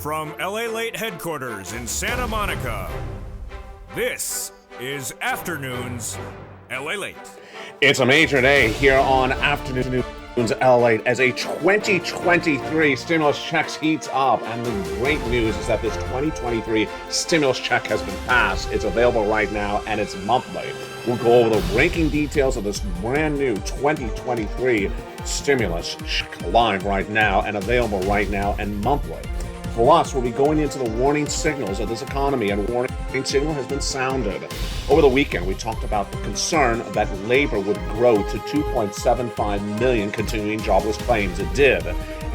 From Lalate headquarters in Santa Monica, this is Afternoons Lalate. It's a major day here on Afternoons Lalate as a 2023 stimulus checks heats up, and the great news is that this 2023 stimulus check has been passed. It's available right now, and it's monthly. We'll go over the ranking details of this brand new 2023 stimulus live right now and available right now and monthly. Plus, we'll be going into the warning signals of this economy, and warning signal has been sounded. Over the weekend, we talked about the concern that labor would grow to 2.75 million continuing jobless claims. It did.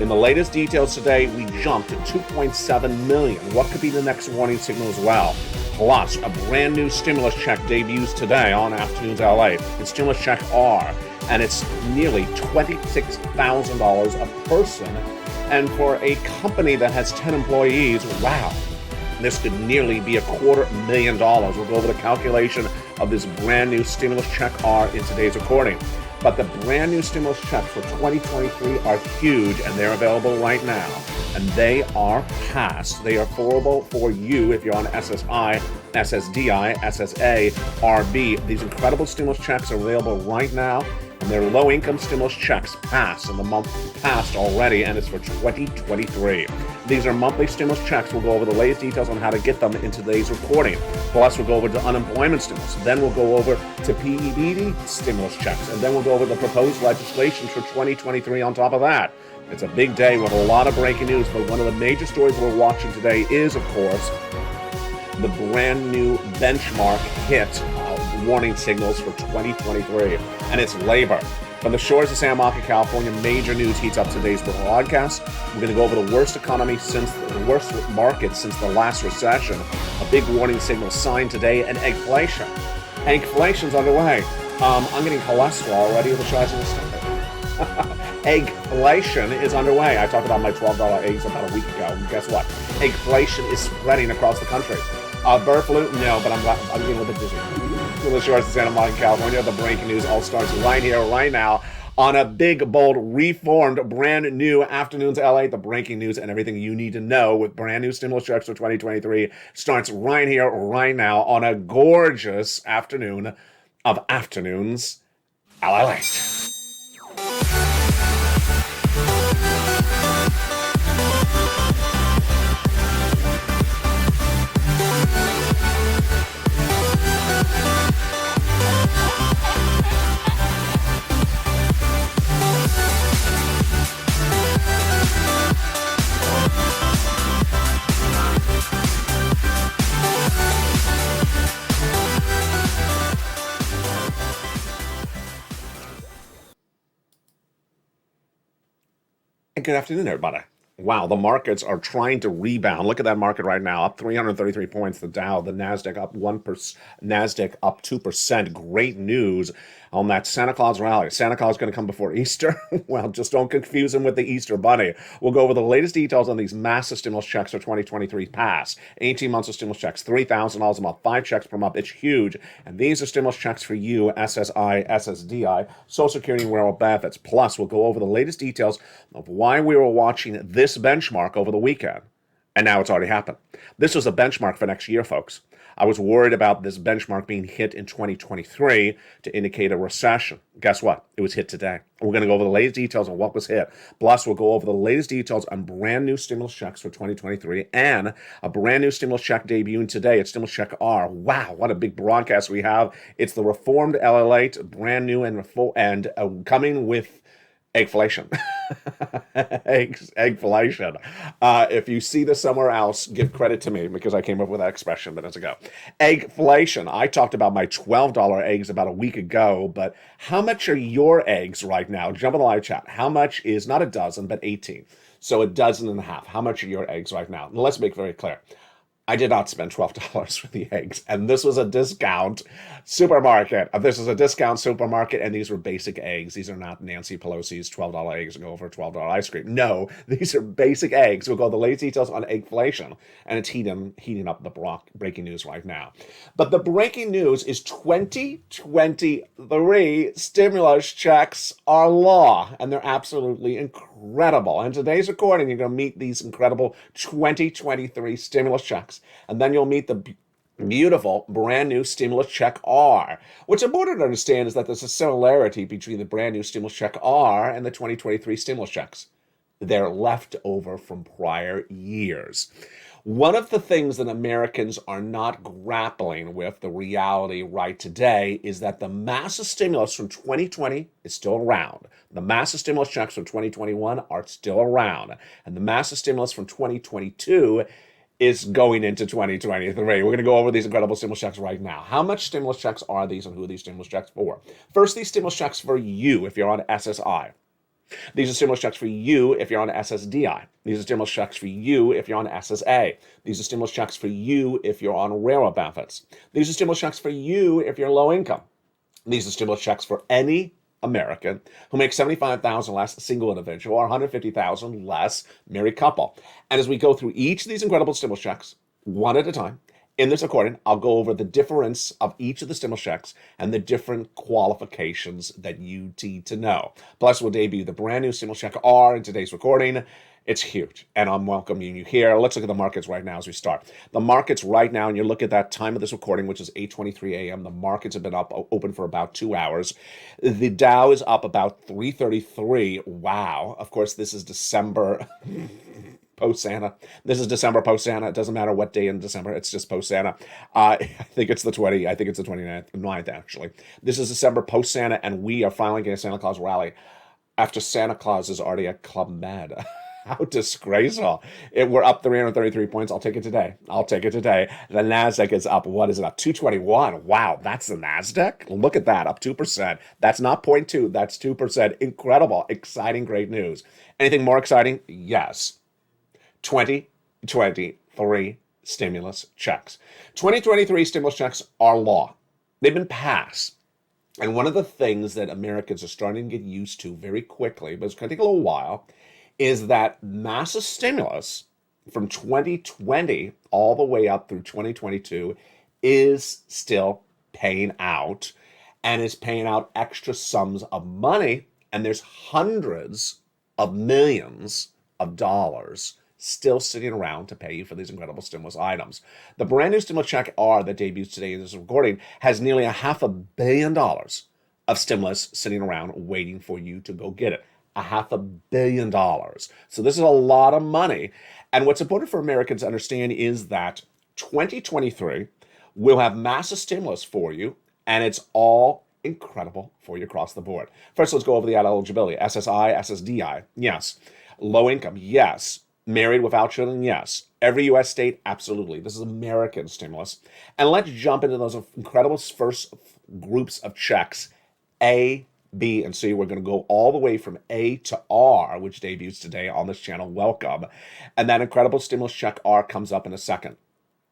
In the latest details today, we jumped to 2.7 million. What could be the next warning signal as well? Plus, a brand new stimulus check debuts today on Afternoons LA. It's Stimulus Check R, and it's nearly $26,000 a person. And for a company that has 10 employees, wow, this could nearly be $250,000. We'll go over the calculation of this brand new stimulus check R in today's recording. But the brand new stimulus checks for 2023 are huge, and they're available right now. And they are passed. They are affordable for you if you're on SSI, SSDI, SSA, RB. These incredible stimulus checks are available right now. And their low-income stimulus checks passed, and the month passed already, and it's for 2023. These are monthly stimulus checks. We'll go over the latest details on how to get them in today's recording. Plus, we'll go over to unemployment stimulus. Then we'll go over to PEBD stimulus checks, and then we'll go over the proposed legislation for 2023 on top of that. It's a big day with a lot of breaking news, but one of the major stories we're watching today is, of course, the brand new benchmark hit warning signals for 2023, and it's labor. From the shores of Santa Monica, California, major news heats up today's broadcast. We're going to go over the worst market since the last recession. A big warning signal signed today, and eggflation. Eggflation's underway. I'm getting cholesterol already with the size of the stomach. Eggflation is underway. I talked about my $12 eggs about a week ago. And guess what? Eggflation is spreading across the country. Bird flu? No, but I'm getting a little bit dizzy. From the shores of Santa Monica, California, the breaking news all starts right here, right now, on a big, bold, reformed, brand new Afternoons LA. The breaking news and everything you need to know with brand new stimulus checks for 2023 starts right here, right now, on a gorgeous afternoon of Afternoons LA. Good afternoon, everybody. Wow, the markets are trying to rebound. Look at that market right now, up 333 points. The Dow, the Nasdaq up 1%, Nasdaq up 2%. Great news on that Santa Claus rally. Santa Claus is going to come before Easter. Well, just don't confuse him with the Easter Bunny. We'll go over the latest details on these massive stimulus checks for 2023 pass. 18 months of stimulus checks, $3,000 a month, 5 checks per month. It's huge. And these are stimulus checks for you, SSI, SSDI, Social Security and Rural Benefits. Plus, we'll go over the latest details of why we were watching this benchmark over the weekend. And now it's already happened. This was a benchmark for next year, folks. I was worried about this benchmark being hit in 2023 to indicate a recession. Guess what? It was hit today. We're going to go over the latest details on what was hit. Plus, we'll go over the latest details on brand new stimulus checks for 2023 and a brand new stimulus check debuting today. It's Stimulus Check R. Wow, what a big broadcast we have. It's the reformed Lalate, brand new and coming with eggflation. Eggflation. If you see this somewhere else, give credit to me because I came up with that expression minutes ago. Eggflation. I talked about my $12 eggs about a week ago, but how much are your eggs right now? Jump in the live chat. How much is not a dozen, but 18? So a dozen and a half. How much are your eggs right now? And let's make it very clear. I did not spend $12 for the eggs, and this was a discount supermarket. This is a discount supermarket, and these were basic eggs. These are not Nancy Pelosi's $12 eggs and go over $12 ice cream. No, these are basic eggs. We'll go over the latest details on eggflation, and it's heating up the breaking news right now. But the breaking news is 2023 stimulus checks are law, and they're absolutely incredible. incredible. In today's recording, you're going to meet these incredible 2023 stimulus checks. And then you'll meet the beautiful brand new stimulus check R. What's important to understand is that there's a similarity between the brand new stimulus check R and the 2023 stimulus checks. They're left over from prior years. One of the things that Americans are not grappling with, the reality right today, is that the massive stimulus from 2020 is still around. The massive stimulus checks from 2021 are still around. And the massive stimulus from 2022 is going into 2023. We're going to go over these incredible stimulus checks right now. How much stimulus checks are these and who are these stimulus checks for? First, these stimulus checks for you if you're on SSI. These are stimulus checks for you if you're on SSDI. These are stimulus checks for you if you're on SSA. These are stimulus checks for you if you're on railroad benefits. These are stimulus checks for you if you're low income. These are stimulus checks for any American who makes $75,000 less, single individual, or $150,000 less, married couple. And as we go through each of these incredible stimulus checks, one at a time, in this recording, I'll go over the difference of each of the stimulus checks and the different qualifications that you need to know. Plus, we'll debut the brand new stimulus check R in today's recording. It's huge, and I'm welcoming you here. Let's look at the markets right now as we start. The markets right now, and you look at that time of this recording, which is 8:23 a.m., the markets have been open for about 2 hours. The Dow is up about 333. Wow. Of course, this is December post-Santa. This is December post-Santa. It doesn't matter what day in December. It's just post-Santa. I think it's the 29th, actually. This is December post-Santa, and we are finally getting a Santa Claus rally after Santa Claus is already at Club Med. How disgraceful. We're up 333 points. I'll take it today. The NASDAQ is up. What is it up? 221. Wow, that's the NASDAQ? Look at that, up 2%. That's not 0.2, that's 2%. Incredible, exciting, great news. Anything more exciting? Yes. 2023 stimulus checks. 2023 stimulus checks are law. They've been passed. And one of the things that Americans are starting to get used to very quickly, but it's going to take a little while, is that massive stimulus from 2020 all the way up through 2022 is still paying out, and is paying out extra sums of money. And there's hundreds of millions of dollars still sitting around to pay you for these incredible stimulus items. The brand new stimulus check R that debuts today in this recording has nearly $500 million of stimulus sitting around waiting for you to go get it. $500 million. So this is a lot of money. And what's important for Americans to understand is that 2023 will have massive stimulus for you, and it's all incredible for you across the board. First, let's go over the eligibility. SSI, SSDI, yes. Low income, yes. Married without children, yes. Every U.S. state, absolutely. This is American stimulus. And let's jump into those incredible first groups of checks, A, B, and C. We're going to go all the way from A to R, which debuts today on this channel. Welcome. And that incredible stimulus check R comes up in a second.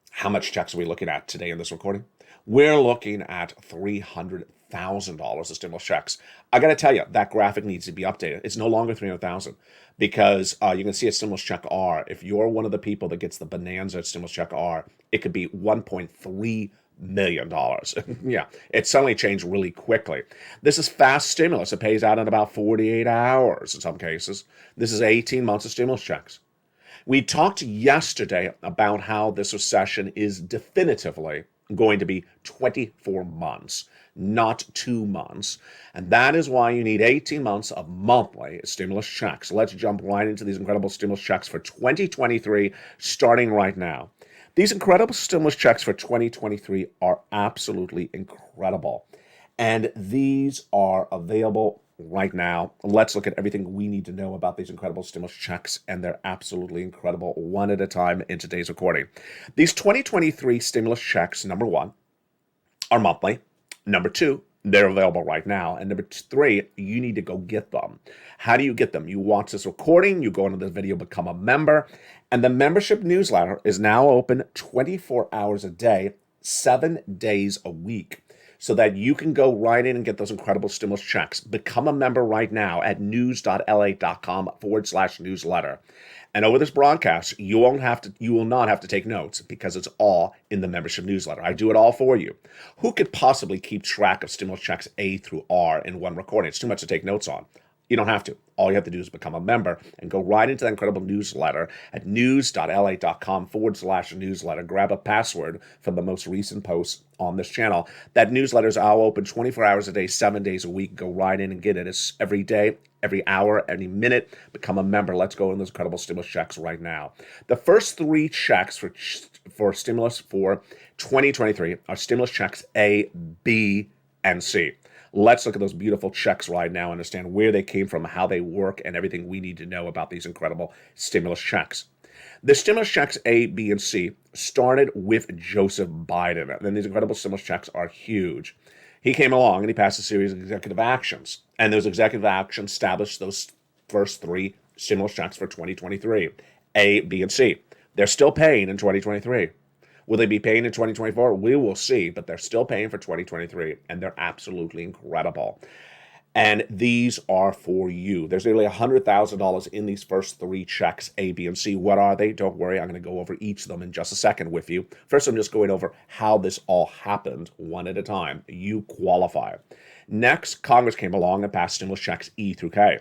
How much checks are we looking at today in this recording? We're looking at $300,000 of stimulus checks. I got to tell you, that graphic needs to be updated. It's no longer $300,000 because you can see a stimulus check R. If you're one of the people that gets the bonanza stimulus check R, it could be $1.3 million. Yeah, it suddenly changed really quickly. This is fast stimulus. It pays out in about 48 hours in some cases. This is 18 months of stimulus checks. We talked yesterday about how this recession is definitively going to be 24 months, not 2 months. And that is why you need 18 months of monthly stimulus checks. Let's jump right into these incredible stimulus checks for 2023, starting right now. These incredible stimulus checks for 2023 are absolutely incredible. And these are available right now. Let's look at everything we need to know about these incredible stimulus checks, and they're absolutely incredible, one at a time in today's recording. These 2023 stimulus checks, number one, are monthly. Number two, they're available right now. And number three, you need to go get them. How do you get them? You watch this recording, you go into this video, become a member, and the membership newsletter is now open 24 hours a day, 7 days a week, so that you can go right in and get those incredible stimulus checks. Become a member right now at news.la.com/newsletter. And over this broadcast, you will not have to take notes because it's all in the membership newsletter. I do it all for you. Who could possibly keep track of stimulus checks A through R in one recording? It's too much to take notes on. You don't have to. All you have to do is become a member and go right into that incredible newsletter at news.la.com/newsletter. Grab a password from the most recent posts on this channel. That newsletter is all open 24 hours a day, 7 days a week. Go right in and get it. It's every day, every hour, every minute. Become a member. Let's go in those incredible stimulus checks right now. The first 3 checks for stimulus for 2023 are stimulus checks A, B, and C. Let's look at those beautiful checks right now, understand where they came from, how they work, and everything we need to know about these incredible stimulus checks. The stimulus checks A, B, and C started with Joseph Biden. And these incredible stimulus checks are huge. He came along and he passed a series of executive actions. And those executive actions established those first 3 stimulus checks for 2023, A, B, and C. They're still paying in 2023. Will they be paying in 2024? We will see, but they're still paying for 2023, and they're absolutely incredible. And these are for you. There's nearly $100,000 in these first 3 checks, A, B, and C. What are they? Don't worry, I'm going to go over each of them in just a second with you. First, I'm just going over how this all happened one at a time. You qualify. Next, Congress came along and passed stimulus checks E through K,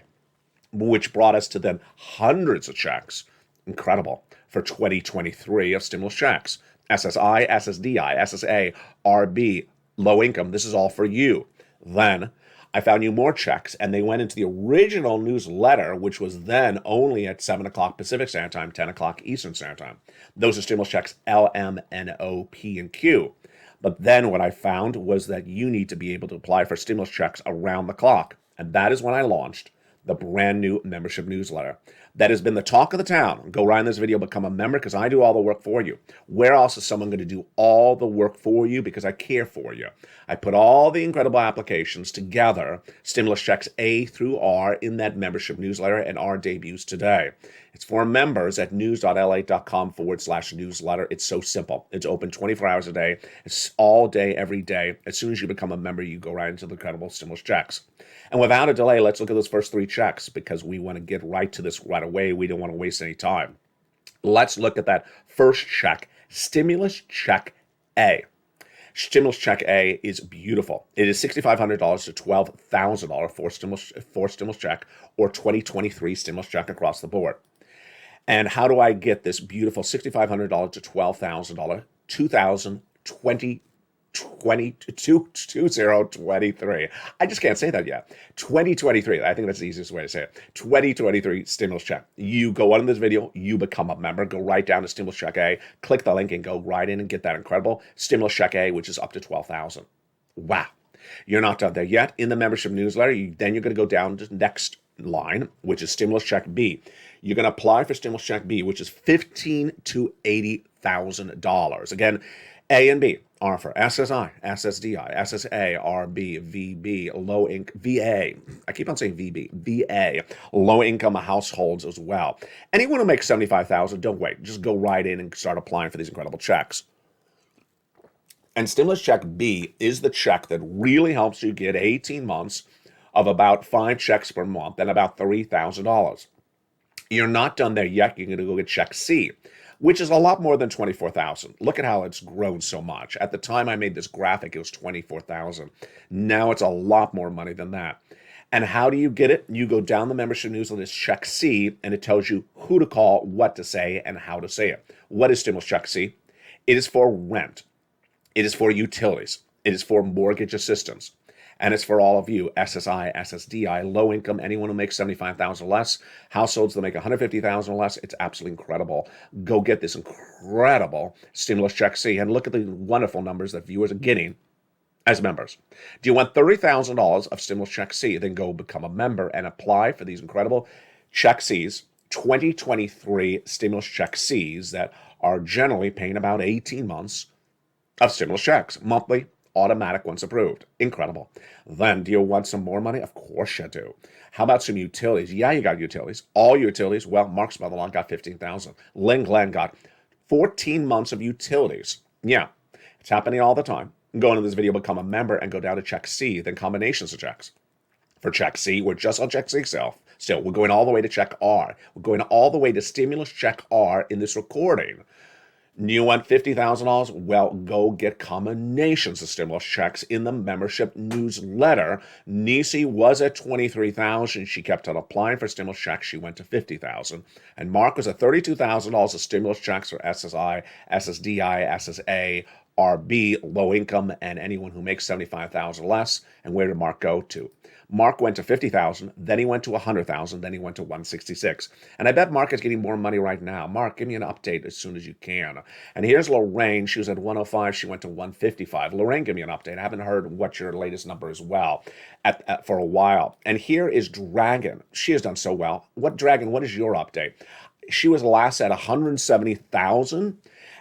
which brought us to then hundreds of checks. Incredible. For 2023 of stimulus checks. SSI, SSDI, SSA, RB, low income. This is all for you. Then I found you more checks, and they went into the original newsletter, which was then only at 7 o'clock Pacific Standard Time, 10 o'clock Eastern Standard Time. Those are stimulus checks L, M, N, O, P, and Q. But then what I found was that you need to be able to apply for stimulus checks around the clock. And that is when I launched the brand new membership newsletter. That has been the talk of the town. Go right in this video, become a member, because I do all the work for you. Where else is someone going to do all the work for you? Because I care for you. I put all the incredible applications together, stimulus checks A through R, in that membership newsletter, and R debuts today. It's for members at news.la.com/newsletter. It's so simple. It's open 24 hours a day. It's all day, every day. As soon as you become a member, you go right into the incredible stimulus checks. And without a delay, let's look at those first 3 checks, because we want to get right to this right away. We don't want to waste any time. Let's look at that first check, stimulus check A. Stimulus check A is beautiful. It is $6,500 to $12,000 for stimulus check, or 2023 stimulus check across the board. And how do I get this beautiful $6,500 to $12,000, 2023? I just can't say that yet. 2023. I think that's the easiest way to say it. 2023 stimulus check. You go on in this video, you become a member, go right down to stimulus check A, click the link and go right in and get that incredible stimulus check A, which is up to $12,000. Wow. You're not done there yet. In the membership newsletter, then you're going to go down to the next line, which is stimulus check B. You're going to apply for stimulus check B, which is $15,000 to $80,000. Again, A and B are for SSI, SSDI, SSA, RB, VB, low income, VA. I keep on saying VB, VA, low income households as well. Anyone who makes $75,000, don't wait. Just go right in and start applying for these incredible checks. And stimulus check B is the check that really helps you get 18 months of about 5 checks per month and about $3,000. You're not done there yet. You're going to go get check C, which is a lot more than $24,000. Look at how it's grown so much. At the time I made this graphic, it was $24,000. Now it's a lot more money than that. And how do you get it? You go down the membership newsletter, it's check C, and it tells you who to call, what to say, and how to say it. What is stimulus check C? It is for rent. It is for utilities. It is for mortgage assistance. And it's for all of you, SSI, SSDI, low income, anyone who makes $75,000 or less, households that make $150,000 or less. It's absolutely incredible. Go get this incredible stimulus check C and look at the wonderful numbers that viewers are getting as members. Do you want $30,000 of stimulus check C? Then go become a member and apply for these incredible check Cs, 2023 stimulus check Cs that are generally paying about 18 months of stimulus checks, monthly, automatic once approved. Incredible. Then, do you want some more money? Of course you do. How about some utilities? Yeah, you got utilities. All utilities. Well, Mark's mother-in-law got $15,000. Lynn Glenn got 14 months of utilities. Yeah, it's happening all the time. Go into this video, become a member, and go down to check C, then combinations of checks. For check C, we're just on check C itself. Still, we're going all the way to check R. We're going all the way to stimulus check R in this recording. You want $50,000? Well, go get combinations of stimulus checks in the membership newsletter. Nisi was at 23,000. She kept on applying for stimulus checks. She went to 50,000. And Mark was at $32,000 of stimulus checks for SSI, SSDI, SSA, RB, low income, and anyone who makes 75,000 less. And where did Mark go to? Mark went to 50,000, then he went to 100,000, then he went to 166. And I bet Mark is getting more money right now. Mark, give me an update as soon as you can. And here's Lorraine. She was at 105. She went to 155. Lorraine, give me an update. I haven't heard what your latest number is for a while. And here is Dragon. She has done so well. Dragon, what is your update? She was last at 170,000,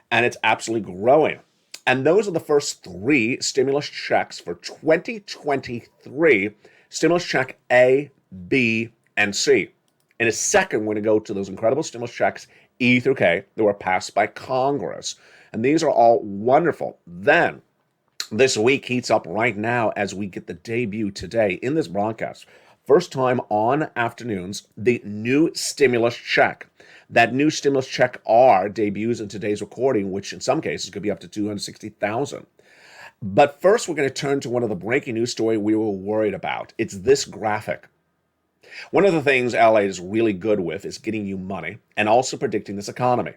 and it's absolutely growing. And those are the first three stimulus checks for 2023. Stimulus check A, B, and C. In a second, we're going to go to those incredible stimulus checks E through K that were passed by Congress. And these are all wonderful. Then, this week heats up right now as we get the debut today in this broadcast. First time on afternoons, the new stimulus check. That new stimulus check R debuts in today's recording, which in some cases could be up to 260,000. But first, we're going to turn to one of the breaking news story we were worried about. It's this graphic. One of the things LA is really good with is getting you money and also predicting this economy.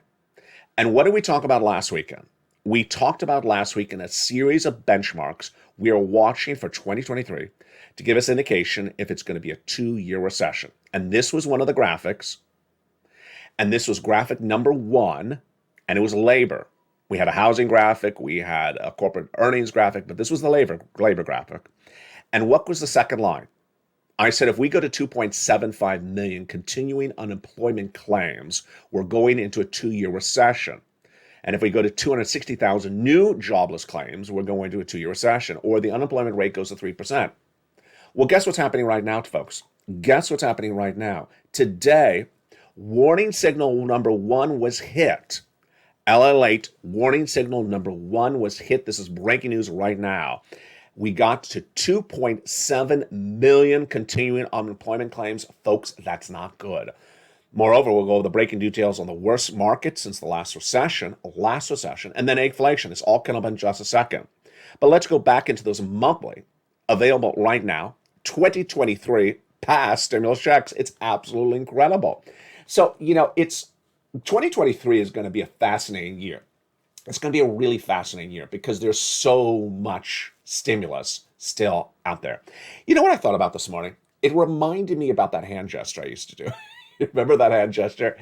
And what did we talk about last weekend? We talked about last week in a series of benchmarks we are watching for 2023 to give us indication if it's going to be a 2-year recession. And this was one of the graphics. And this was graphic number 1, and it was labor. We had a housing graphic, we had a corporate earnings graphic, but this was the labor graphic. And what was the second line? I said if we go to 2.75 million continuing unemployment claims, we're going into a 2-year recession. And if we go to 260,000 new jobless claims, we're going to a 2-year recession, or the unemployment rate goes to 3%. Well, guess what's happening right now, folks? Guess what's happening right now? Today, warning signal number 1 was hit. Lalate, warning signal number 1 was hit. This is breaking news right now. We got to 2.7 million continuing unemployment claims. Folks, that's not good. Moreover, we'll go over the breaking details on the worst market since the last recession, and then inflation. It's all coming up in just a second. But let's go back into those monthly, available right now, 2023 past stimulus checks. It's absolutely incredible. So, 2023 is going to be a fascinating year. It's going to be a really fascinating year because there's so much stimulus still out there. You know what I thought about this morning? It reminded me about that hand gesture I used to do. Remember that hand gesture?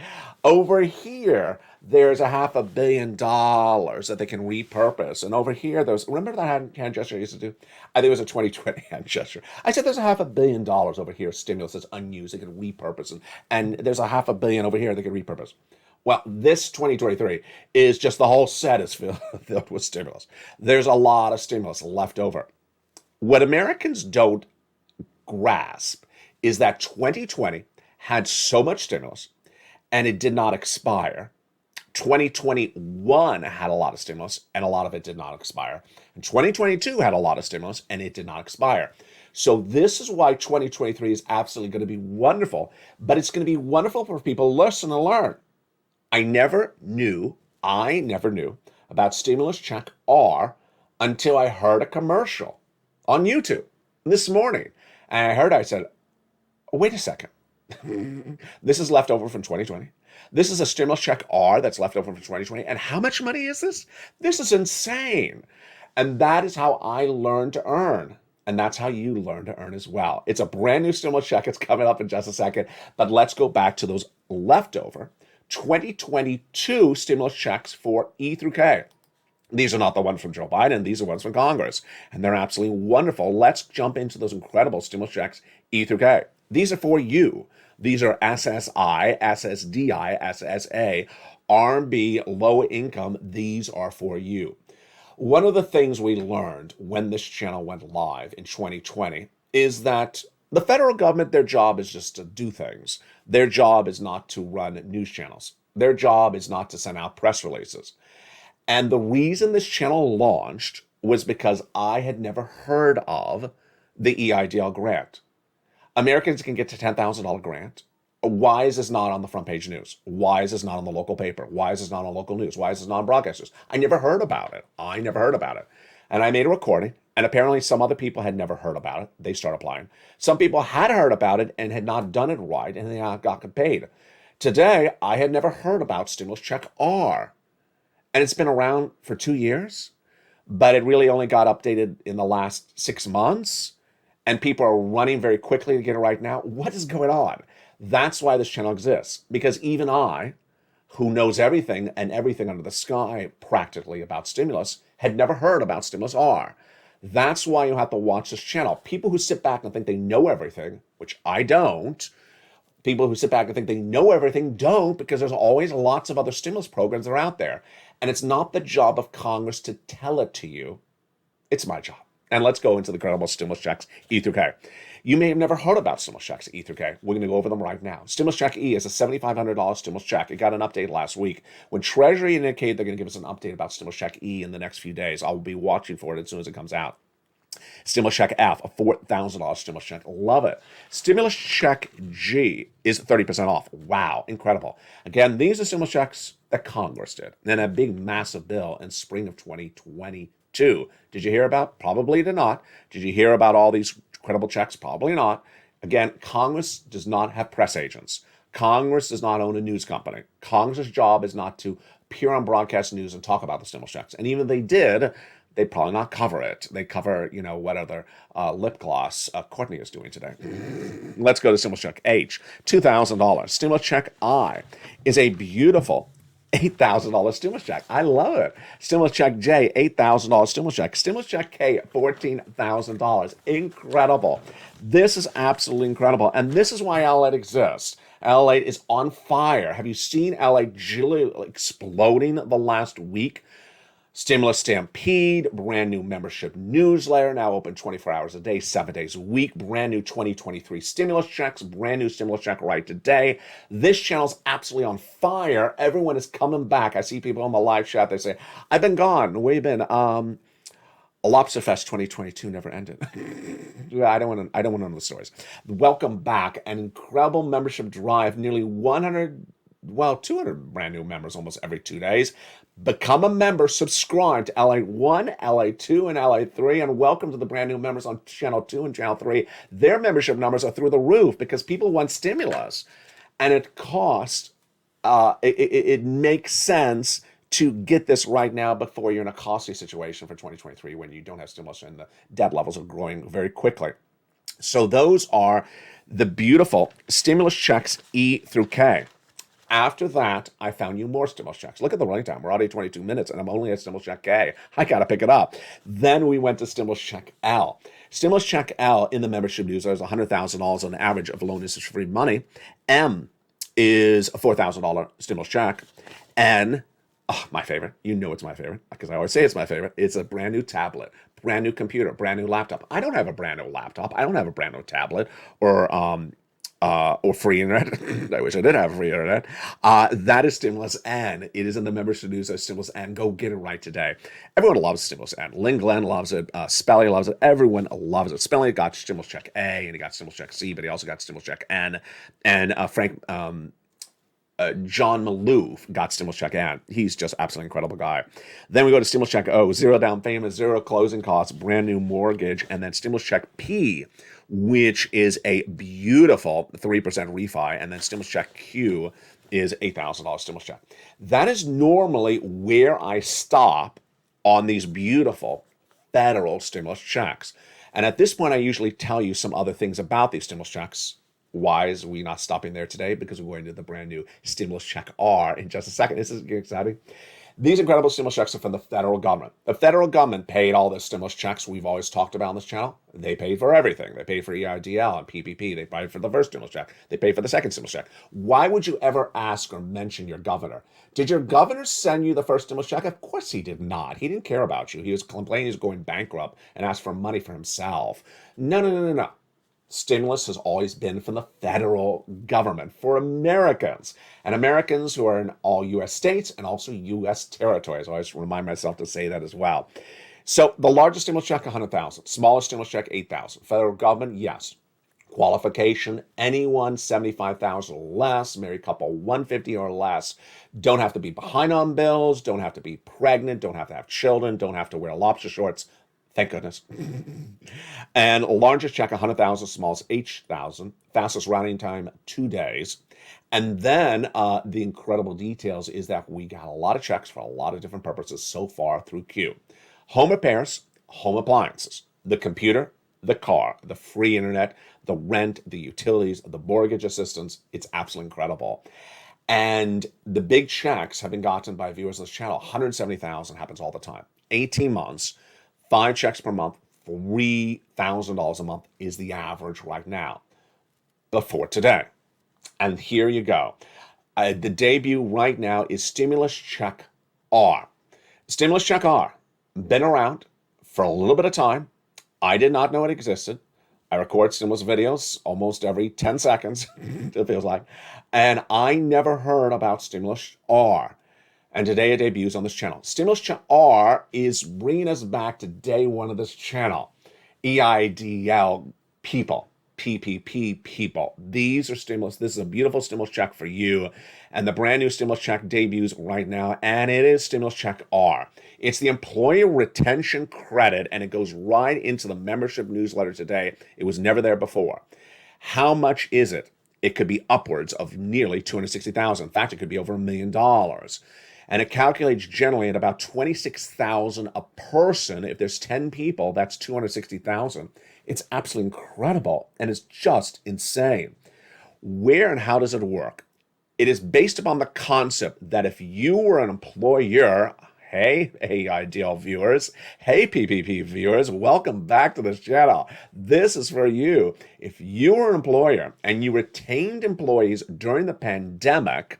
Over here, there's $500 million that they can repurpose. And over here, remember that hand gesture I used to do? I think it was a 2020 hand gesture. I said there's $500 million over here, stimulus that's unused, they can repurpose. And there's $500 million over here they can repurpose. Well, this 2023 is just the whole set is filled with stimulus. There's a lot of stimulus left over. What Americans don't grasp is that 2020 had so much stimulus and it did not expire. 2021 had a lot of stimulus and a lot of it did not expire. And 2022 had a lot of stimulus and it did not expire. So this is why 2023 is absolutely going to be wonderful, but it's going to be wonderful for people to listen and learn. I never knew about stimulus check R until I heard a commercial on YouTube this morning. And I said, oh, wait a second. This is left over from 2020. This is a stimulus check R that's left over from 2020. And how much money is this? This is insane. And that is how I learned to earn. And that's how you learn to earn as well. It's a brand new stimulus check. It's coming up in just a second. But let's go back to those leftover 2022 stimulus checks for E through K. These are not the ones from Joe Biden. These are ones from Congress. And they're absolutely wonderful. Let's jump into those incredible stimulus checks E through K. These are for you. These are SSI, SSDI, SSA, RB, low income. These are for you. One of the things we learned when this channel went live in 2020 is that the federal government, their job is just to do things. Their job is not to run news channels. Their job is not to send out press releases. And the reason this channel launched was because I had never heard of the EIDL grant. Americans can get to $10,000 grant. Why is this not on the front page news? Why is this not on the local paper? Why is this not on local news? Why is this not on broadcasters? I never heard about it. I never heard about it. And I made a recording, and apparently some other people had never heard about it. They started applying. Some people had heard about it and had not done it right, and they got paid. Today, I had never heard about Stimulus Check R. And it's been around for 2 years, but it really only got updated in the last 6 months. And people are running very quickly to get it right now. What is going on? That's why this channel exists. Because even I, who knows everything and everything under the sky practically about stimulus, had never heard about Stimulus R. That's why you have to watch this channel. People who sit back and think they know everything, which I don't, people who sit back and think they know everything don't, because there's always lots of other stimulus programs that are out there. And it's not the job of Congress to tell it to you. It's my job. And let's go into the credible stimulus checks E through K. You may have never heard about stimulus checks E through K. We're going to go over them right now. Stimulus check E is a $7,500 stimulus check. It got an update last week. When Treasury indicated they're going to give us an update about stimulus check E in the next few days, I'll be watching for it as soon as it comes out. Stimulus check F, a $4,000 stimulus check. Love it. Stimulus check G is 30% off. Wow, incredible. Again, these are stimulus checks that Congress did. And a big, massive bill in spring of 2022. Did you hear about? Probably did not. Did you hear about all these credible checks? Probably not. Again, Congress does not have press agents. Congress does not own a news company. Congress's job is not to appear on broadcast news and talk about the stimulus checks. And even if they did, they'd probably not cover it. They cover, what other lip gloss Courtney is doing today. Let's go to stimulus check H, $2,000. Stimulus check I is a beautiful $8,000 stimulus check. I love it. Stimulus check J, $8,000 stimulus check. Stimulus check K, $14,000. Incredible. This is absolutely incredible. And this is why Lalate exists. Lalate is on fire. Have you seen Lalate exploding the last week? Stimulus Stampede, brand new membership newsletter, now open 24 hours a day, 7 days a week, brand new 2023 stimulus checks, brand new stimulus check right today. This channel's absolutely on fire. Everyone is coming back. I see people on the live chat, they say, I've been gone. Where you been? Lobster Fest 2022 never ended. I don't want to know the stories. Welcome back. An incredible membership drive, nearly 200 brand new members almost every 2 days. Become a member, subscribe to Lalate 1, Lalate 2, and Lalate 3, and welcome to the brand new members on Channel 2 and Channel 3. Their membership numbers are through the roof because people want stimulus. And it costs, it makes sense to get this right now before you're in a costly situation for 2023 when you don't have stimulus and the debt levels are growing very quickly. So those are the beautiful stimulus checks E through K. After that, I found you more stimulus checks. Look at the running time. We're already 22 minutes, and I'm only at stimulus check K. I got to pick it up. Then we went to stimulus check L. Stimulus check L in the membership newsletter is $100,000 on average of loan interest-free money. M is a $4,000 stimulus check. N, my favorite. You know it's my favorite because I always say it's my favorite. It's a brand new tablet, brand new computer, brand new laptop. I don't have a brand new laptop. I don't have a brand new tablet or free internet. I wish I did have free internet. That is Stimulus N. It is in the membership news as Stimulus N. Go get it right today. Everyone loves Stimulus N. Lynn Glenn loves it. Spelly loves it. Everyone loves it. Spelly got Stimulus Check A and he got Stimulus Check C, but he also got Stimulus Check N. And John Malouf got Stimulus Check N. He's just absolutely incredible guy. Then we go to Stimulus Check O, zero down payment, zero closing costs, brand new mortgage, and then Stimulus Check P, which is a beautiful 3% refi, and then Stimulus Check Q is $8,000 stimulus check. That is normally where I stop on these beautiful federal stimulus checks. And at this point, I usually tell you some other things about these stimulus checks. Why is we not stopping there today? Because we're going to the brand new stimulus check R in just a second. This is exciting. These incredible stimulus checks are from the federal government. The federal government paid all the stimulus checks we've always talked about on this channel. They paid for everything. They paid for EIDL and PPP. They paid for the first stimulus check. They paid for the second stimulus check. Why would you ever ask or mention your governor? Did your governor send you the first stimulus check? Of course he did not. He didn't care about you. He was complaining he was going bankrupt and asked for money for himself. No. Stimulus has always been from the federal government for Americans, and Americans who are in all U.S. states and also U.S. territories. I always remind myself to say that as well. So the largest stimulus check, $100,000. Smallest stimulus check, $8,000. Federal government, yes. Qualification, anyone 75,000 or less, married couple 150 or less, don't have to be behind on bills, don't have to be pregnant, don't have to have children, don't have to wear lobster shorts. Thank goodness. And largest check 100,000, smallest 8,000, fastest routing time 2 days. And then the incredible details is that we got a lot of checks for a lot of different purposes so far through Q. Home repairs, home appliances, the computer, the car, the free internet, the rent, the utilities, the mortgage assistance. It's absolutely incredible. And the big checks have been gotten by viewers of this channel. 170,000 happens all the time. 18 months, 5 checks per month, $3,000 a month is the average right now before today. And here you go. The debut right now is Stimulus Check R. Stimulus Check R. Been around for a little bit of time. I did not know it existed. I record stimulus videos almost every 10 seconds, it feels like. And I never heard about Stimulus R. And today it debuts on this channel. Stimulus Check R is bringing us back to day one of this channel. EIDL people. PPP people. These are stimulus. This is a beautiful stimulus check for you. And the brand new stimulus check debuts right now. And it is Stimulus Check R. It's the employee retention credit, and it goes right into the membership newsletter today. It was never there before. How much is it? It could be upwards of nearly $260,000. In fact, it could be over $1 million. And it calculates generally at about $26,000 a person. If there's 10 people, that's $260,000. It's absolutely incredible, and it's just insane. Where and how does it work? It is based upon the concept that if you were an employer, hey, ideal viewers, hey, PPP viewers, welcome back to this channel. This is for you. If you were an employer and you retained employees during the pandemic,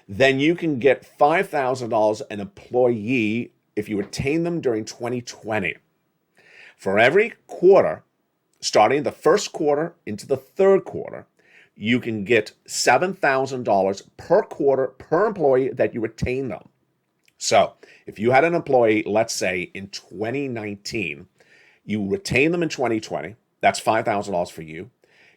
then you can get $5,000 an employee if you retain them during 2020. For every quarter, starting the first quarter into the third quarter, you can get $7,000 per quarter per employee that you retain them. So if you had an employee, let's say in 2019, you retain them in 2020, that's $5,000 for you.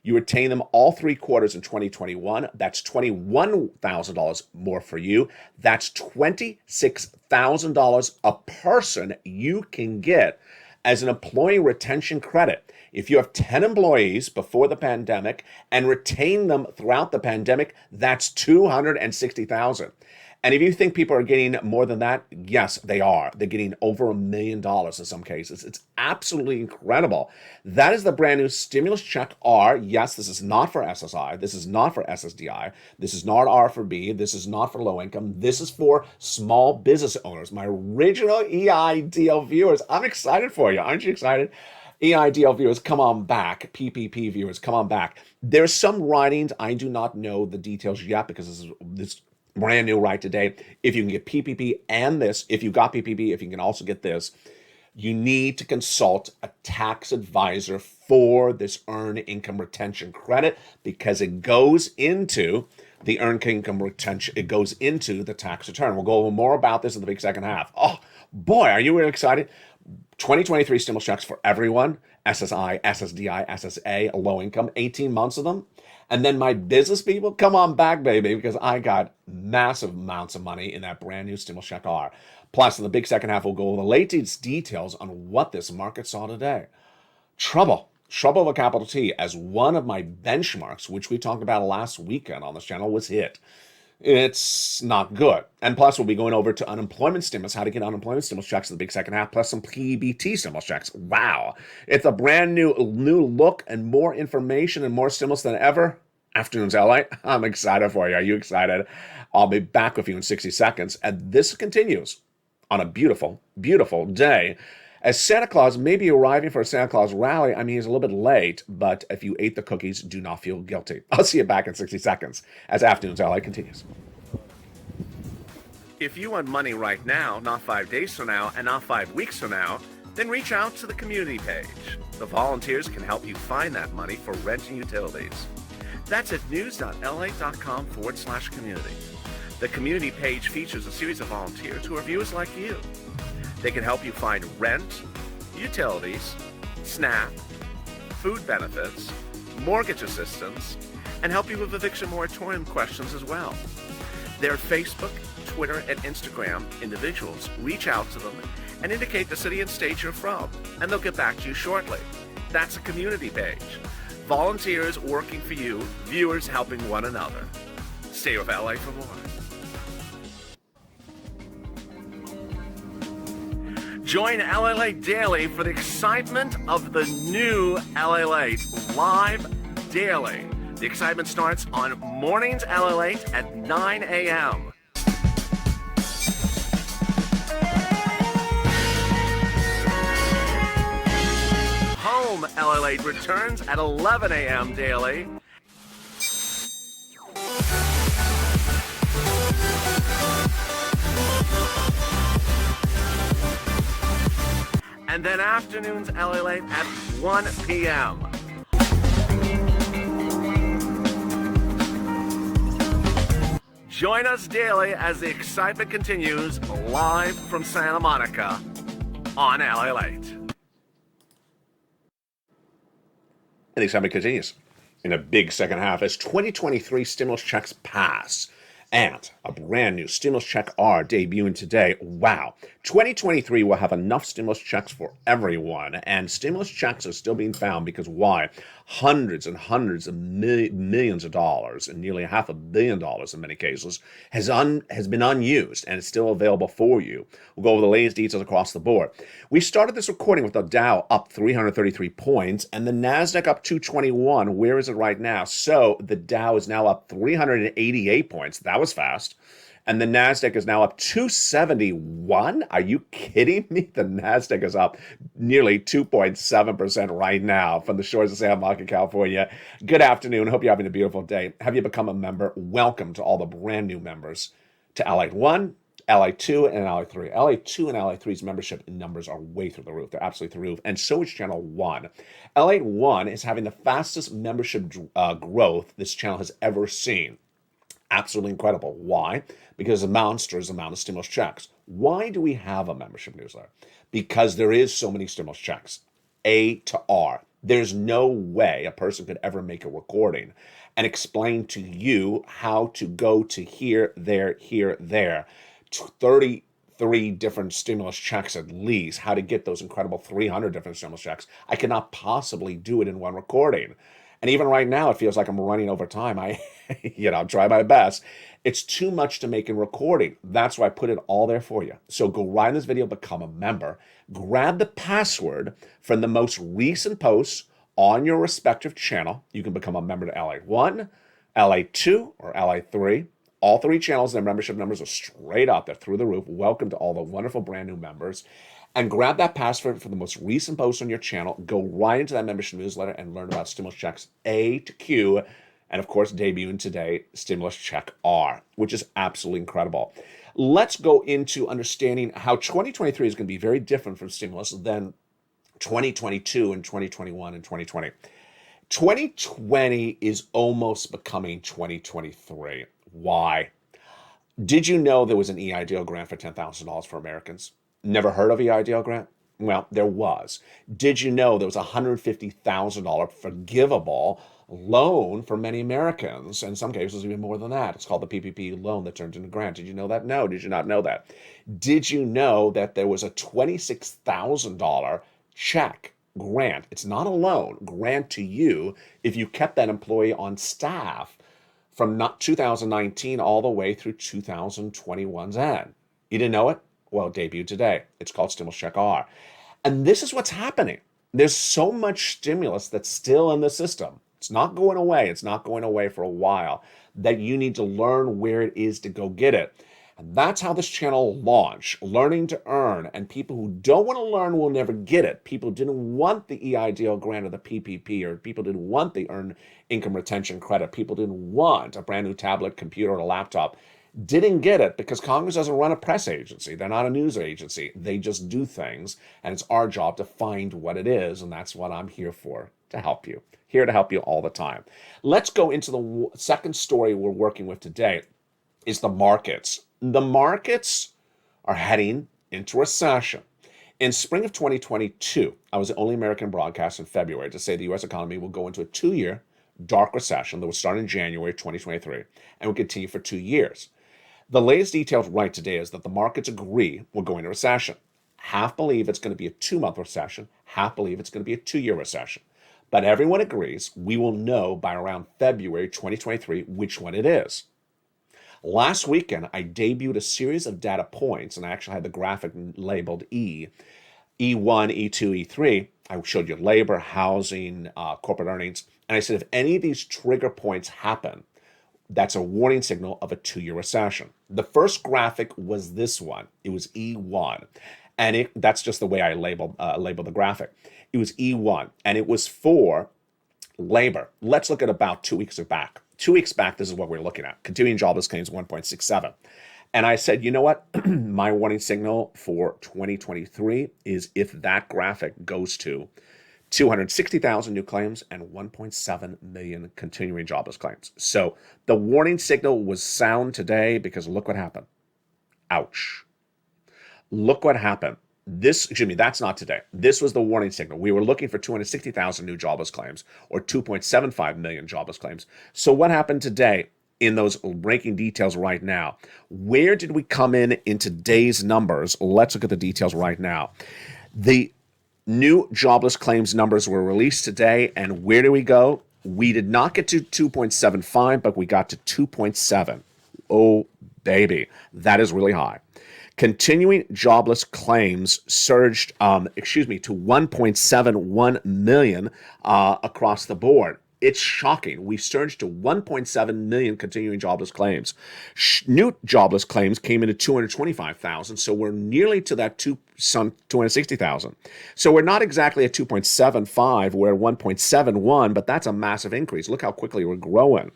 You retain them all 3 quarters in 2021, that's $21,000 more for you. That's $26,000 a person you can get as an employee retention credit. If you have 10 employees before the pandemic and retain them throughout the pandemic, that's $260,000. And if you think people are getting more than that, yes, they are. They're getting over $1 million in some cases. It's absolutely incredible. That is the brand new Stimulus Check R. Yes, this is not for SSI. This is not for SSDI. This is not R for B. This is not for low income. This is for small business owners. My original EIDL viewers, I'm excited for you. Aren't you excited? EIDL viewers, come on back. PPP viewers, come on back. There's some writings. I do not know the details yet because this brand new right today. If you can get PPP and this, if you got PPP, if you can also get this, you need to consult a tax advisor for this earned income retention credit because it goes into the earned income retention. It goes into the tax return. We'll go over more about this in the big second half. Oh boy, are you really excited? 2023 stimulus checks for everyone. SSI, SSDI, SSA, low income, 18 months of them. And then my business people, come on back, baby, because I got massive amounts of money in that brand new Stimulus Check R. Plus, in the big second half, we'll go over the latest details on what this market saw today. Trouble with a capital T, as one of my benchmarks, which we talked about last weekend on this channel, was hit. It's not good. And plus, we'll be going over to unemployment stimulus, how to get unemployment stimulus checks in the big second half, plus some PBT stimulus checks. Wow. It's a brand new look and more information and more stimulus than ever. Afternoons LA. I'm excited for you. Are you excited? I'll be back with you in 60 seconds. And this continues on a beautiful, beautiful day. As Santa Claus may be arriving for a Santa Claus rally, I mean, he's a little bit late, but if you ate the cookies, do not feel guilty. I'll see you back in 60 seconds as Afternoons LA continues. If you want money right now, not 5 days from now, and not 5 weeks from now, then reach out to the community page. The volunteers can help you find that money for rent and utilities. That's at news.la.com/community. The community page features a series of volunteers who are viewers like you. They can help you find rent, utilities, SNAP, food benefits, mortgage assistance, and help you with eviction moratorium questions as well. Their Facebook, Twitter, and Instagram individuals reach out to them and indicate the city and state you're from, and they'll get back to you shortly. That's a community page. Volunteers working for you, viewers helping one another. Stay with LA for more. Join LA Late Daily for the excitement of the new LA Late live daily. The excitement starts on mornings LA Late at 9 a.m. Home LA Late returns at 11 a.m. daily. And then afternoons LA Late at 1 p.m. Join us daily as the excitement continues live from Santa Monica on LA Late. And the excitement continues in a big second half as 2023 stimulus checks pass. And a brand new stimulus check R debuting today. Wow. 2023 will have enough stimulus checks for everyone. And stimulus checks are still being found because why? Hundreds and hundreds of millions of dollars, and nearly $500 million in many cases, has been unused and is still available for you. We'll go over the latest details across the board. We started this recording with the Dow up 333 points and the NASDAQ up 221. Where is it right now? So the Dow is now up 388 points. That was fast. And the NASDAQ is now up 271. Are you kidding me? The NASDAQ is up nearly 2.7% right now from the shores of Santa Monica, California. Good afternoon. Hope you're having a beautiful day. Have you become a member? Welcome to all the brand new members to Lalate 1, Lalate 2, and Lalate 3. Lalate 2 and Lalate 3's membership numbers are way through the roof. They're absolutely through the roof. And so is Channel 1. Lalate 1 is having the fastest membership growth this channel has ever seen. Absolutely incredible. Why? Because the monstrous amount of stimulus checks. Why do we have a membership newsletter? Because there is so many stimulus checks. A to R. There's no way a person could ever make a recording and explain to you how to go to here, there, 33 different stimulus checks at least, how to get those incredible 300 different stimulus checks. I cannot possibly do it in one recording. And even right now, it feels like I'm running over time. I'll try my best. It's too much to make in recording. That's why I put it all there for you. So go right in this video, become a member, grab the password from the most recent posts on your respective channel. You can become a member to Lalate 1, Lalate 2, or Lalate 3. All three channels, their membership numbers are straight up. They're through the roof. Welcome to all the wonderful brand new members. And grab that password for the most recent post on your channel. Go right into that membership newsletter and learn about stimulus checks A to Q. And of course, debuting today, stimulus check R, which is absolutely incredible. Let's go into understanding how 2023 is going to be very different from stimulus than 2022 and 2021 and 2020. 2020 is almost becoming 2023. Why? Did you know there was an EIDL grant for $10,000 for Americans? Never heard of EIDL grant? Well, there was. Did you know there was a $150,000 forgivable loan for many Americans? In some cases, even more than that. It's called the PPP loan that turned into grant. Did you know that? No. Did you not know that? Did you know that there was a $26,000 check grant? It's not a loan, grant to you if you kept that employee on staff from 2019 all the way through 2021's end. You didn't know it? Well, it debuted today. It's called Stimulus Check R. And this is what's happening. There's so much stimulus that's still in the system. It's not going away. It's not going away for a while. That you need to learn where it is to go get it. And that's how this channel launched, learning to earn. And people who don't want to learn will never get it. People didn't want the EIDL grant or the PPP, or people didn't want the Earned Income Retention Credit. People didn't want a brand new tablet, computer, or a laptop. Didn't get it because Congress doesn't run a press agency. They're not a news agency. They just do things, and it's our job to find what it is, and that's what I'm here for, to help you. Here to help you all the time. Let's go into the second story we're working with today, is the markets. The markets are heading into recession. In spring of 2022, I was the only American broadcaster in February to say the U.S. economy will go into a 2-year dark recession that will start in January 2023 and will continue for 2 years. The latest details right today is that the markets agree we're going to recession. Half believe it's going to be a 2-month recession, half believe it's going to be a 2-year recession. But everyone agrees we will know by around February 2023 which one it is. Last weekend, I debuted a series of data points, and I actually had the graphic labeled E, E1, E2, E3. I showed you labor, housing, corporate earnings, and I said if any of these trigger points happen, that's a warning signal of a 2-year recession. The first graphic was this one. It was E1, and that's just the way I labeled the graphic. It was E1, and it was for labor. Let's look at about 2 weeks back. 2 weeks back, this is what we're looking at. Continuing jobless claims, 1.67. And I said, you know what? My warning signal for 2023 is if that graphic goes to 260,000 new claims and 1.7 million continuing jobless claims. So the warning signal was sound today because look what happened. Ouch. Look what happened. That's not today. This was the warning signal. We were looking for 260,000 new jobless claims or 2.75 million jobless claims. So what happened today in those breaking details right now? Where did we come in today's numbers? Let's look at the details right now. The new jobless claims numbers were released today, and where do we go? We did not get to 2.75, but we got to 2.7. Oh, baby, that is really high. Continuing jobless claims surged, to 1.71 million across the board. It's shocking. We surged to 1.7 million continuing jobless claims. New jobless claims came in at 225,000, so we're nearly to that 260,000. So we're not exactly at 2.75, we're at 1.71, but that's a massive increase. Look how quickly we're growing.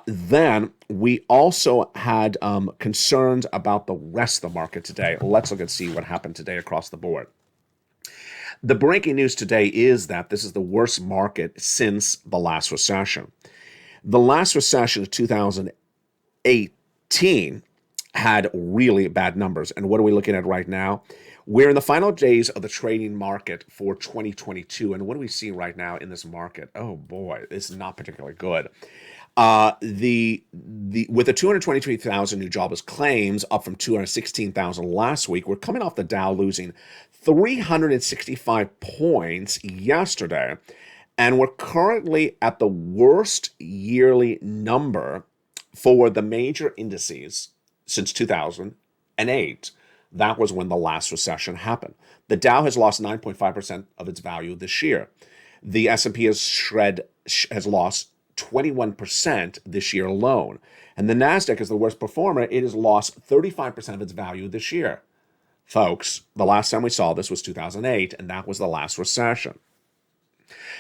Then we also had concerns about the rest of the market today. Let's look and see what happened today across the board. The breaking news today is that this is the worst market since the last recession. The last recession of 2018 had really bad numbers. And what are we looking at right now? We're in the final days of the trading market for 2022. And what do we see right now in this market? Oh boy, it's not particularly good. With the 223,000 new jobless claims, up from 216,000 last week, we're coming off the Dow losing 365 points yesterday, and we're currently at the worst yearly number for the major indices since 2008. That was when the last recession happened. The Dow has lost 9.5% of its value this year. The S&P has lost 21% this year alone. And the NASDAQ is the worst performer. It has lost 35% of its value this year. Folks, the last time we saw this was 2008, and that was the last recession.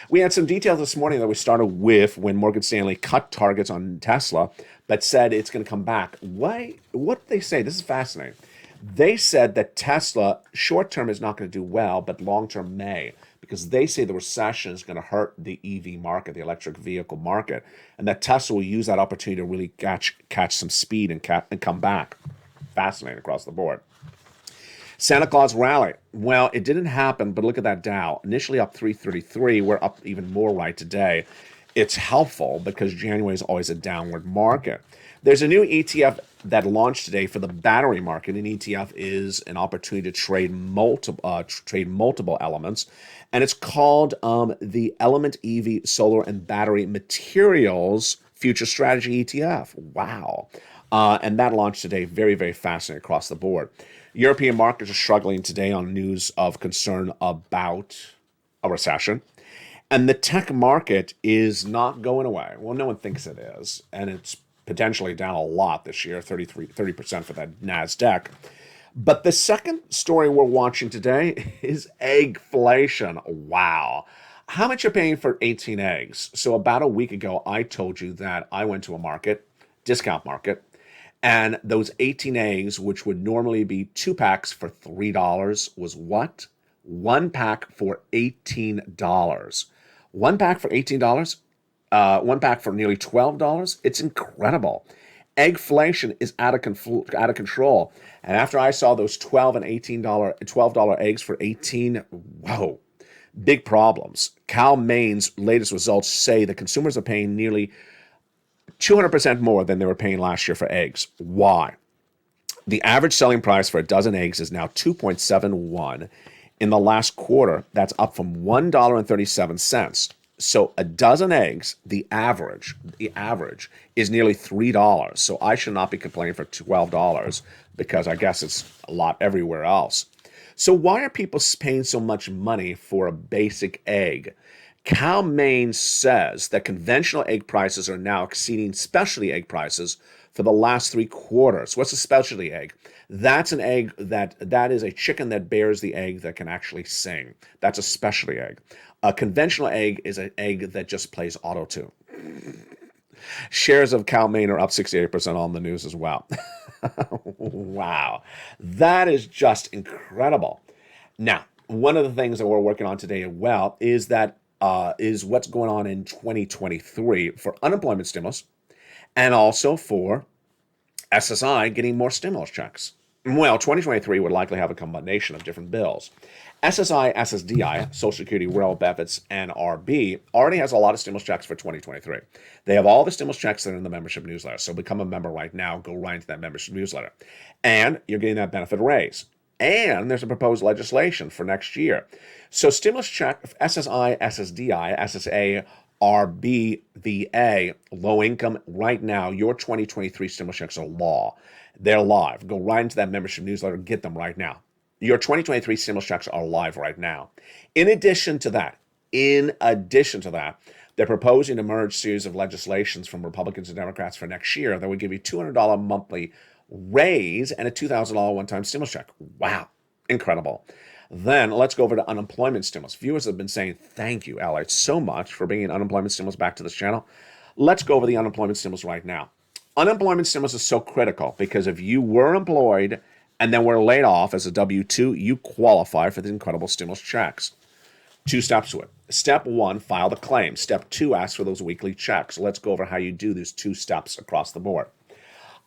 We had some details this morning that we started with when Morgan Stanley cut targets on Tesla, but said it's going to come back. What did they say? This is fascinating. They said that Tesla, short-term, is not going to do well, but long-term may, because they say the recession is going to hurt the EV market, the electric vehicle market, and that Tesla will use that opportunity to really catch some speed and come back. Fascinating across the board. Santa Claus rally. Well, it didn't happen, but look at that Dow. Initially up 333. We're up even more right today. It's helpful because January is always a downward market. There's a new ETF that launched today for the battery market. An ETF is an opportunity to trade multiple elements, and it's called the Element EV Solar and Battery Materials Future Strategy ETF. Wow. And that launched today. Very, very fascinating across the board. European markets are struggling today on news of concern about a recession. And the tech market is not going away. Well, no one thinks it is. And it's potentially down a lot this year, 30% for that NASDAQ. But the second story we're watching today is eggflation. Wow. How much you're paying for 18 eggs? So about a week ago, I told you that I went to a market, discount market, and those 18 eggs, which would normally be 2 packs for $3, was what? 1 pack for $18. 1 pack for $18? 1 pack for nearly $12? It's incredible. Eggflation is out of control. And after I saw those $12 and $18, $12 eggs for $18, whoa. Big problems. Cal Maine's latest results say that consumers are paying nearly 200% more than they were paying last year for eggs. Why? The average selling price for a dozen eggs is now $2.71. In the last quarter, that's up from $1.37. So a dozen eggs, the average is nearly $3. So I should not be complaining for $12 because I guess it's a lot everywhere else. So why are people paying so much money for a basic egg? Cal Maine says that conventional egg prices are now exceeding specialty egg prices for the last 3 quarters. What's a specialty egg? That's an egg that is a chicken that bears the egg that can actually sing. That's a specialty egg. A conventional egg is an egg that just plays auto-tune. Shares of Cal Maine are up 68% on the news as well. Wow. That is just incredible. Now, one of the things that we're working on today as well is what's going on in 2023 for unemployment stimulus and also for SSI getting more stimulus checks. Well, 2023 would likely have a combination of different bills. SSI, SSDI, Social Security, Rural Benefits, and RB already has a lot of stimulus checks for 2023. They have all the stimulus checks that are in the membership newsletter. So become a member right now. Go right into that membership newsletter. And you're getting that benefit raise. And there's a proposed legislation for next year. So stimulus check, SSI, SSDI, SSA, RB, VA, low income, right now, your 2023 stimulus checks are law. They're live. Go right into that membership newsletter. Get them right now. Your 2023 stimulus checks are live right now. In addition to that, they're proposing a merged series of legislations from Republicans and Democrats for next year that would give you $200 monthly raise and a $2,000 one-time stimulus check. Wow, incredible. Then let's go over to unemployment stimulus. Viewers have been saying, thank you, Lalate, so much for bringing unemployment stimulus back to this channel. Let's go over the unemployment stimulus right now. Unemployment stimulus is so critical because if you were employed and then were laid off as a W-2, you qualify for the incredible stimulus checks. 2 steps to it. Step 1, file the claim. Step 2, ask for those weekly checks. Let's go over how you do these 2 steps across the board.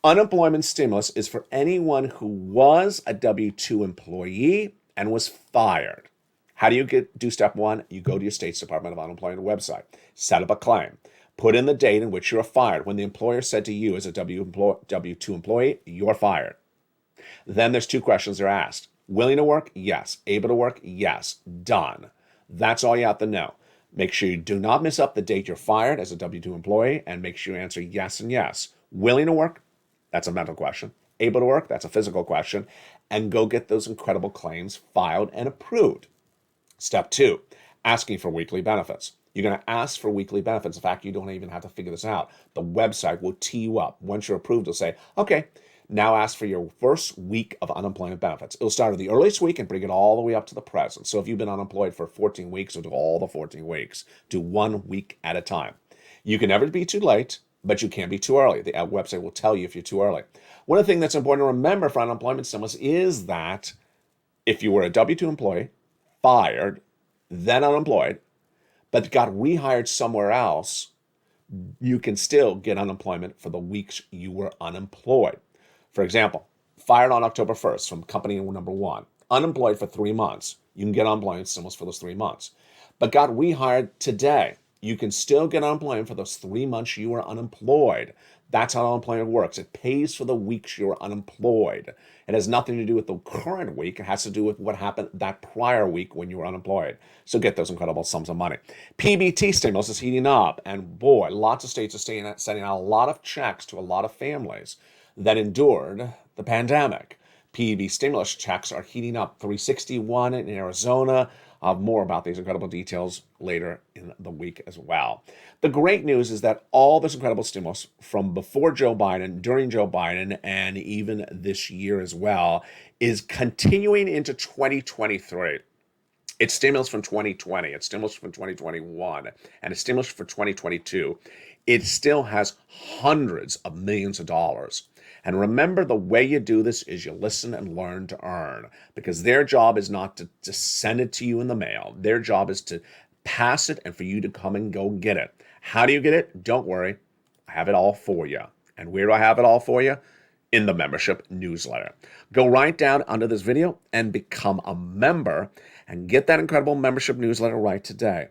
Unemployment stimulus is for anyone who was a W-2 employee and was fired. How do you do step 1? You go to your state's Department of Unemployment website, set up a claim, put in the date in which you were fired, when the employer said to you as a W-2 employee, you're fired. Then there's 2 questions that are asked. Willing to work? Yes. Able to work? Yes. Done. That's all you have to know. Make sure you do not miss up the date you're fired as a W-2 employee and make sure you answer yes and yes. Willing to work? That's a mental question. Able to work? That's a physical question. And go get those incredible claims filed and approved. Step 2, asking for weekly benefits. You're going to ask for weekly benefits. In fact, you don't even have to figure this out. The website will tee you up. Once you're approved, it'll say, okay, now ask for your first week of unemployment benefits. It'll start at the earliest week and bring it all the way up to the present. So if you've been unemployed for 14 weeks, it'll do all the 14 weeks. Do 1 week at a time. You can never be too late, but you can't be too early. The website will tell you if you're too early. One of the things that's important to remember for unemployment stimulus is that if you were a W-2 employee, fired, then unemployed, but got rehired somewhere else, you can still get unemployment for the weeks you were unemployed. For example, fired on October 1st from company number 1, unemployed for 3 months. You can get unemployment stimulus for those 3 months. But got rehired today, you can still get unemployment for those 3 months you were unemployed. That's how unemployment works. It pays for the weeks you were unemployed. It has nothing to do with the current week. It has to do with what happened that prior week when you were unemployed. So get those incredible sums of money. PBT stimulus is heating up. And boy, lots of states are sending out a lot of checks to a lot of families that endured the pandemic. PEB stimulus checks are heating up. 361 in Arizona. More about these incredible details later in the week as well. The great news is that all this incredible stimulus from before Joe Biden, during Joe Biden, and even this year as well is continuing into 2023. It's stimulus from 2020, it's stimulus from 2021, and it's stimulus for 2022. It still has hundreds of millions of dollars. And remember, the way you do this is you listen and learn to earn, because their job is not to send it to you in the mail. Their job is to pass it and for you to come and go get it. How do you get it? Don't worry. I have it all for you. And where do I have it all for you? In the membership newsletter. Go right down under this video and become a member. and get that incredible membership newsletter right today.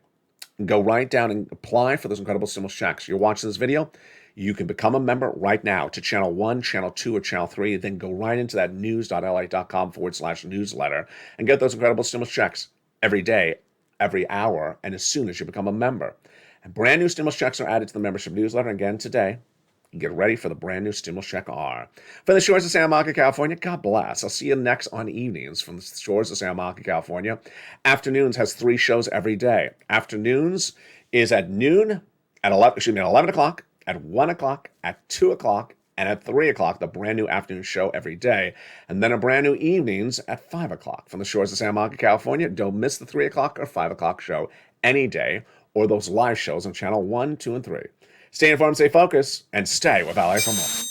Go right down and apply for those incredible stimulus checks. You're watching this video, you can become a member right now to Channel 1, Channel 2, or Channel 3. Then go right into that news.lalate.com/newsletter and get those incredible stimulus checks every day, every hour, and as soon as you become a member. And brand new stimulus checks are added to the membership newsletter again today. Get ready for the brand new Stimulus Check R. From the shores of Santa Monica, California, God bless. I'll see you next on evenings from the shores of Santa Monica, California. Afternoons has 3 shows every day. Afternoons is at noon, at 11 o'clock, at 1 o'clock, at 2 o'clock, and at 3 o'clock, the brand new afternoon show every day. And then a brand new evenings at 5 o'clock. From the shores of Santa Monica, California, don't miss the 3 o'clock or 5 o'clock show any day, or those live shows on Channel 1, 2, and 3. Stay informed, stay focused, and stay with Lalate for more.